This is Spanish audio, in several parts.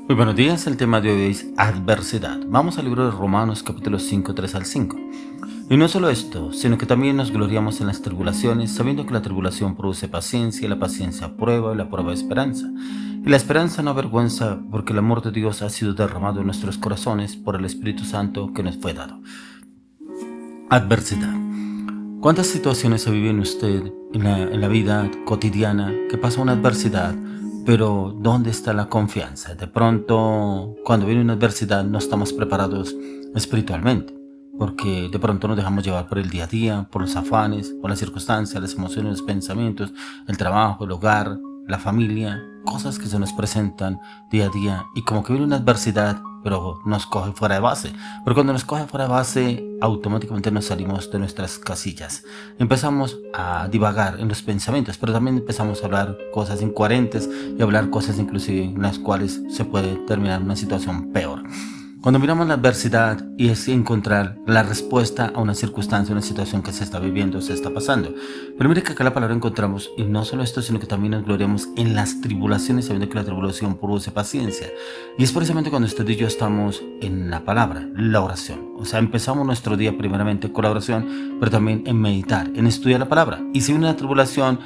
Muy buenos días, el tema de hoy es adversidad. Vamos al libro de Romanos capítulo 5, 3 al 5. Y no solo esto, sino que también nos gloriamos en las tribulaciones, sabiendo que la tribulación produce paciencia, y la paciencia prueba, y la prueba esperanza. Y la esperanza no avergüenza, porque el amor de Dios ha sido derramado en nuestros corazones por el Espíritu Santo que nos fue dado. Adversidad. ¿Cuántas situaciones se vive en usted en la vida cotidiana que pasa una adversidad? Pero ¿dónde está la confianza? De pronto, cuando viene una adversidad, no estamos preparados espiritualmente, porque de pronto nos dejamos llevar por el día a día, por los afanes, por las circunstancias, las emociones, los pensamientos, el trabajo, el hogar, la familia, cosas que se nos presentan día a día, y como que viene una adversidad, pero nos coge fuera de base. Pero cuando nos coge fuera de base, automáticamente nos salimos de nuestras casillas. Empezamos a divagar en los pensamientos, pero también empezamos a hablar cosas incoherentes y a hablar cosas inclusive en las cuales se puede terminar una situación peor. Cuando miramos la adversidad y es encontrar la respuesta a una circunstancia, una situación que se está viviendo, se está pasando. Pero mire que acá la palabra encontramos, y no solo esto, sino que también nos gloriamos en las tribulaciones, sabiendo que la tribulación produce paciencia. Y es precisamente cuando usted y yo estamos en la palabra, la oración. O sea, empezamos nuestro día primeramente con la oración, pero también en meditar, en estudiar la palabra. Y si viene la tribulación,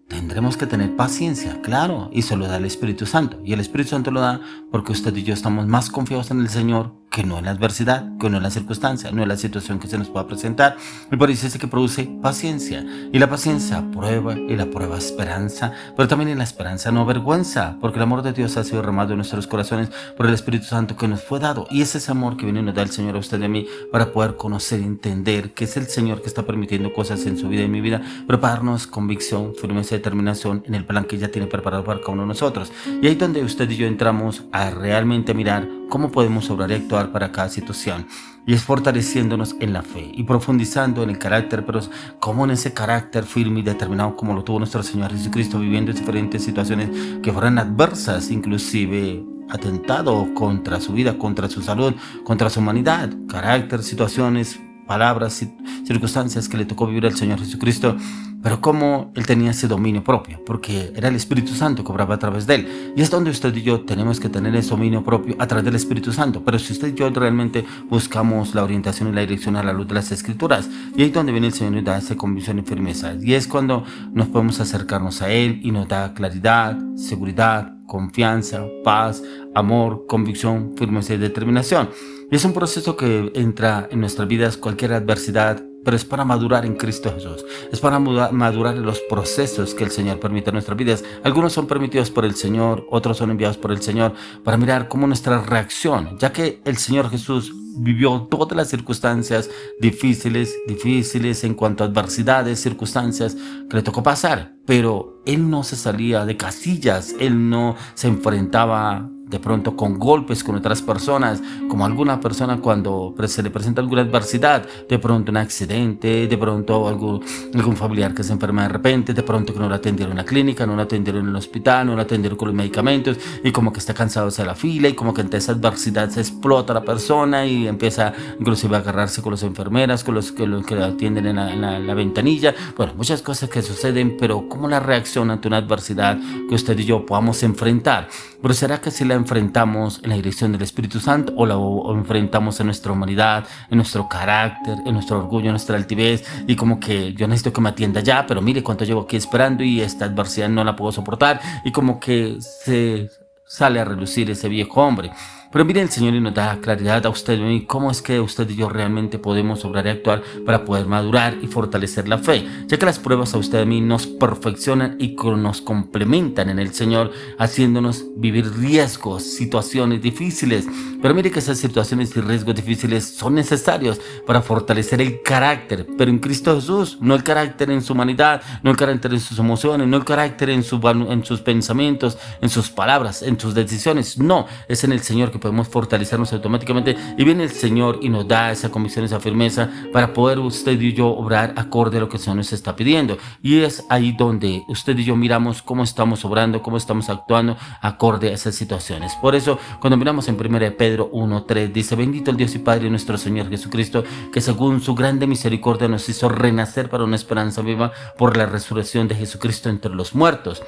tendremos que tener paciencia, claro, y se lo da el Espíritu Santo. Y el Espíritu Santo lo da porque usted y yo estamos más confiados en el Señor que no en la adversidad, que no en la circunstancia, no en la situación que se nos pueda presentar. Y por eso es que produce paciencia. Y la paciencia prueba, y la prueba esperanza, pero también en la esperanza no vergüenza, porque el amor de Dios ha sido derramado en nuestros corazones por el Espíritu Santo que nos fue dado. Y es ese amor que viene y nos da el Señor a usted y a mí para poder conocer y entender que es el Señor que está permitiendo cosas en su vida y en mi vida, pero para darnos convicción, firmeza y determinación en el plan que ya tiene preparado para cada uno de nosotros. Y ahí es donde usted y yo entramos a realmente mirar cómo podemos obrar y actuar para cada situación, y es fortaleciéndonos en la fe y profundizando en el carácter, pero como en ese carácter firme y determinado como lo tuvo nuestro Señor Jesucristo, viviendo diferentes situaciones que fueran adversas, inclusive atentado contra su vida, contra su salud, contra su humanidad, carácter, situaciones, palabras y circunstancias que le tocó vivir al Señor Jesucristo, pero como Él tenía ese dominio propio, porque era el Espíritu Santo que obraba a través de Él. Y es donde usted y yo tenemos que tener ese dominio propio a través del Espíritu Santo. Pero si usted y yo realmente buscamos la orientación y la dirección a la luz de las Escrituras, y ahí es donde viene el Señor y da esa convicción y firmeza. Y es cuando nos podemos acercarnos a Él y nos da claridad, seguridad, confianza, paz, amor, convicción, firmeza y determinación. Y es un proceso que entra en nuestras vidas cualquier adversidad, pero es para madurar en Cristo Jesús. Es para madurar en los procesos que el Señor permite en nuestras vidas. Algunos son permitidos por el Señor, otros son enviados por el Señor para mirar cómo nuestra reacción, ya que el Señor Jesús vivió todas las circunstancias difíciles en cuanto a adversidades, circunstancias que le tocó pasar, pero Él no se salía de casillas, Él no se enfrentaba de pronto con golpes con otras personas, como alguna persona cuando se le presenta alguna adversidad, de pronto un accidente, de pronto algún familiar que se enferma de repente, de pronto que no lo atendieron en la clínica, no lo atendieron en el hospital, no lo atendieron con los medicamentos, y como que está cansado de hacer la fila, y como que ante esa adversidad se explota la persona y empieza inclusive a agarrarse con las enfermeras, con los que lo atienden en la ventanilla. Bueno, muchas cosas que suceden, pero ¿cómo la reacción ante una adversidad que usted y yo podamos enfrentar? Pero ¿será que si la enfrentamos en la dirección del Espíritu Santo o la enfrentamos en nuestra humanidad, en nuestro carácter, en nuestro orgullo, en nuestra altivez, y como que yo necesito que me atienda ya, pero mire cuánto llevo aquí esperando y esta adversidad no la puedo soportar, y como que se sale a relucir ese viejo hombre? Pero mire, el Señor y nos da claridad a usted y cómo es que usted y yo realmente podemos obrar y actuar para poder madurar y fortalecer la fe, ya que las pruebas a usted y a mí nos perfeccionan y nos complementan en el Señor, haciéndonos vivir riesgos, situaciones difíciles. Pero mire que esas situaciones y riesgos difíciles son necesarios para fortalecer el carácter, pero en Cristo Jesús, no el carácter en su humanidad, no el carácter en sus emociones, no el carácter en sus pensamientos, en sus palabras, en sus decisiones. No, es en el Señor que podemos fortalecernos automáticamente, y viene el Señor y nos da esa convicción, esa firmeza para poder usted y yo obrar acorde a lo que el Señor nos está pidiendo. Y es ahí donde usted y yo miramos cómo estamos obrando, cómo estamos actuando acorde a esas situaciones. Por eso cuando miramos en 1 Pedro 1:3 dice: bendito el Dios y Padre de nuestro Señor Jesucristo, que según su grande misericordia nos hizo renacer para una esperanza viva por la resurrección de Jesucristo entre los muertos.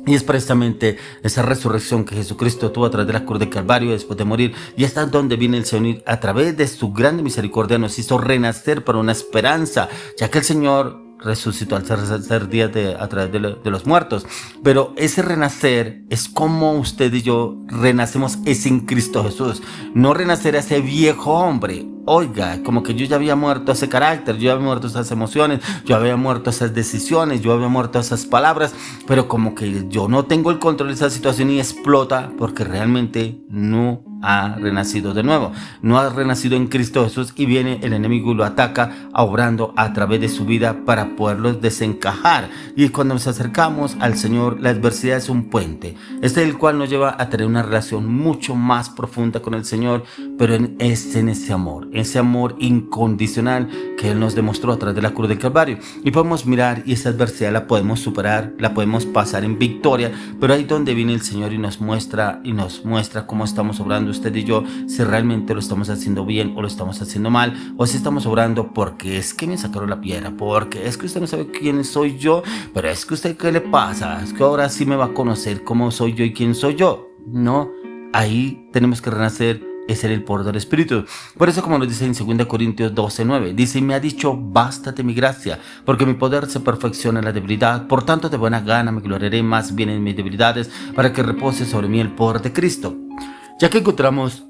Y es precisamente esa resurrección que Jesucristo tuvo a través de la cruz de Calvario después de morir. Y está donde viene el Señor. A través de su grande misericordia nos hizo renacer para una esperanza, ya que el Señor resucitó al tercer día a través de los muertos. Pero ese renacer es como usted y yo renacemos, es en Cristo Jesús. No renacer a ese viejo hombre. Oiga, como que yo ya había muerto a ese carácter, yo había muerto a esas emociones, yo había muerto a esas decisiones, yo había muerto a esas palabras, pero como que yo no tengo el control de esa situación y explota porque realmente no ha renacido de nuevo, no ha renacido en Cristo Jesús, y viene el enemigo y lo ataca obrando a través de su vida para poderlos desencajar. Y cuando nos acercamos al Señor, la adversidad es un puente, el cual nos lleva a tener una relación mucho más profunda con el Señor, pero es en ese amor incondicional que Él nos demostró a través de la cruz del Calvario. Y podemos mirar y esa adversidad la podemos superar, la podemos pasar en victoria, pero ahí donde viene el Señor y nos muestra cómo estamos obrando usted y yo, si realmente lo estamos haciendo bien o lo estamos haciendo mal, o si estamos obrando porque es que me sacaron la piedra, porque es que usted no sabe quién soy yo, pero es que usted qué le pasa, es que ahora sí me va a conocer cómo soy yo y quién soy yo. No, ahí tenemos que renacer, es el poder del Espíritu. Por eso, como nos dice en 2 Corintios 12:9, dice: y me ha dicho, bástate mi gracia, porque mi poder se perfecciona en la debilidad. Por tanto, de buena gana me gloriaré más bien en mis debilidades, para que repose sobre mí el poder de Cristo. Ya que encontramos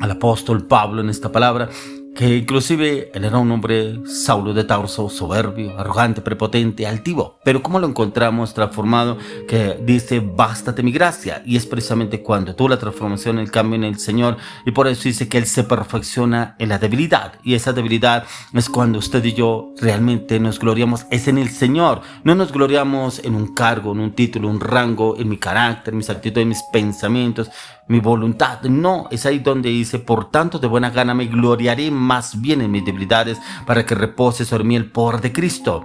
al apóstol Pablo en esta palabra, que inclusive él era un hombre, Saulo de Tarso, soberbio, arrogante, prepotente, altivo, pero ¿cómo lo encontramos transformado? Que dice, bástate mi gracia, y es precisamente cuando tuvo la transformación, el cambio en el Señor, y por eso dice que Él se perfecciona en la debilidad, y esa debilidad es cuando usted y yo realmente nos gloriamos, es en el Señor. No nos gloriamos en un cargo, en un título, un rango, en mi carácter, mis actitudes, mis pensamientos, mi voluntad. No, es ahí donde dice, por tanto de buena gana me gloriaré más bien en mis debilidades, para que repose sobre mí el poder de Cristo.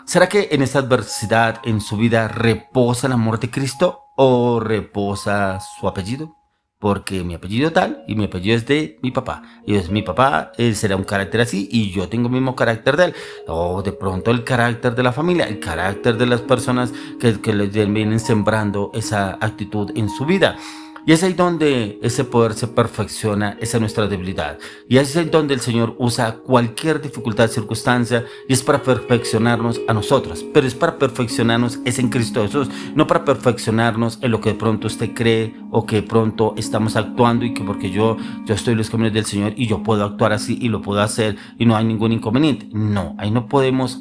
¿Será que en esta adversidad en su vida reposa el amor de Cristo o reposa su apellido? Porque mi apellido tal y mi apellido es de mi papá. Y es mi papá, él será un carácter así y yo tengo el mismo carácter de él. O de pronto el carácter de la familia, el carácter de las personas que les vienen sembrando esa actitud en su vida. Y es ahí donde ese poder se perfecciona, esa es nuestra debilidad. Y es ahí donde el Señor usa cualquier dificultad, circunstancia, y es para perfeccionarnos a nosotros. Pero es para perfeccionarnos, es en Cristo Jesús, no para perfeccionarnos en lo que de pronto usted cree o que de pronto estamos actuando y que porque yo estoy en los caminos del Señor y yo puedo actuar así y lo puedo hacer y no hay ningún inconveniente. No, ahí no podemos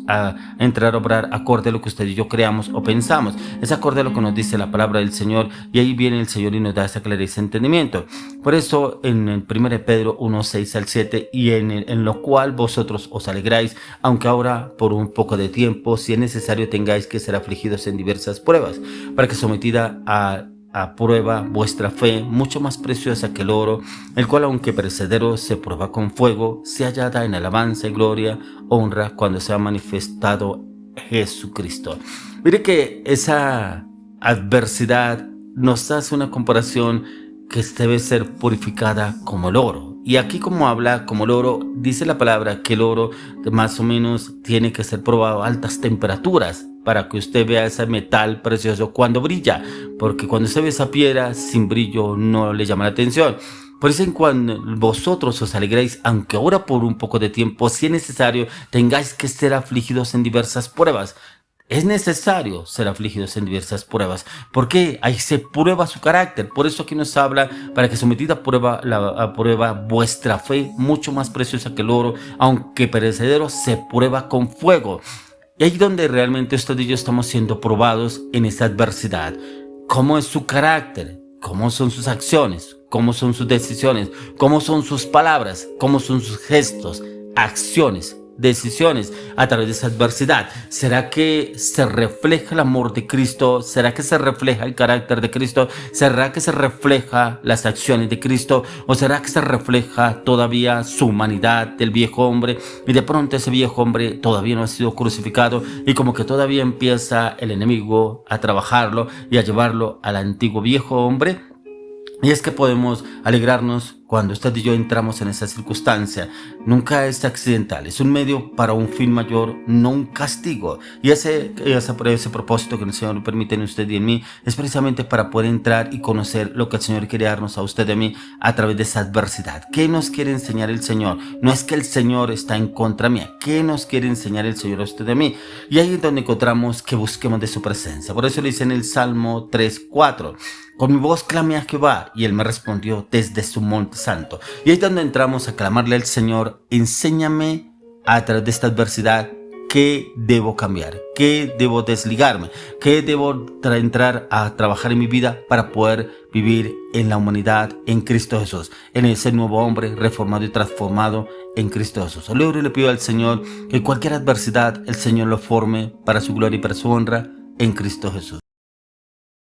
entrar a obrar acorde a lo que usted y yo creamos o pensamos. Es acorde a lo que nos dice la palabra del Señor, y ahí viene el Señor y nos da esa claridad, ese entendimiento. Por eso en el 1 Pedro 1:6-7, y en lo cual vosotros os alegráis, aunque ahora por un poco de tiempo, si es necesario, tengáis que ser afligidos en diversas pruebas, para que sometida a prueba vuestra fe, mucho más preciosa que el oro, el cual aunque perecedero se prueba con fuego, se hallada en alabanza y gloria, honra, cuando sea manifestado Jesucristo. Mire que esa adversidad nos hace una comparación que debe ser purificada como el oro. Y aquí, como habla como el oro, dice la palabra que el oro más o menos tiene que ser probado a altas temperaturas para que usted vea ese metal precioso cuando brilla, porque cuando se ve esa piedra sin brillo no le llama la atención. Por eso, cuando vosotros os alegréis, aunque ahora por un poco de tiempo, si es necesario, tengáis que ser afligidos en diversas pruebas. Es necesario ser afligidos en diversas pruebas, porque ahí se prueba su carácter. Por eso aquí nos habla, para que sometida a prueba vuestra fe, mucho más preciosa que el oro, aunque perecedero, se prueba con fuego. Y ahí es donde realmente usted y yo estamos siendo probados en esta adversidad. ¿Cómo es su carácter? ¿Cómo son sus acciones? ¿Cómo son sus decisiones? ¿Cómo son sus palabras? ¿Cómo son sus gestos, acciones, decisiones a través de esa adversidad? ¿Será que se refleja el amor de Cristo? ¿Será que se refleja el carácter de Cristo? ¿Será que se refleja las acciones de Cristo? ¿O será que se refleja todavía su humanidad del viejo hombre? Y de pronto ese viejo hombre todavía no ha sido crucificado y como que todavía empieza el enemigo a trabajarlo y a llevarlo al antiguo viejo hombre. Y es que podemos alegrarnos cuando usted y yo entramos en esa circunstancia. Nunca es accidental, es un medio para un fin mayor, no un castigo. Y ese propósito que el Señor permite en usted y en mí es precisamente para poder entrar y conocer lo que el Señor quiere darnos a usted y a mí a través de esa adversidad. ¿Qué nos quiere enseñar el Señor? No es que el Señor está en contra mía. ¿Qué nos quiere enseñar el Señor a usted y a mí? Y ahí es donde encontramos que busquemos de su presencia. Por eso le dice en el Salmo 3:4. Con mi voz clamé a Jehová y él me respondió desde su monte santo. Y ahí es donde entramos a clamarle al Señor, enséñame a través de esta adversidad qué debo cambiar, qué debo desligarme, qué debo entrar a trabajar en mi vida para poder vivir en la humanidad en Cristo Jesús, en ese nuevo hombre reformado y transformado en Cristo Jesús. Luego le pido al Señor que cualquier adversidad el Señor lo forme para su gloria y para su honra en Cristo Jesús.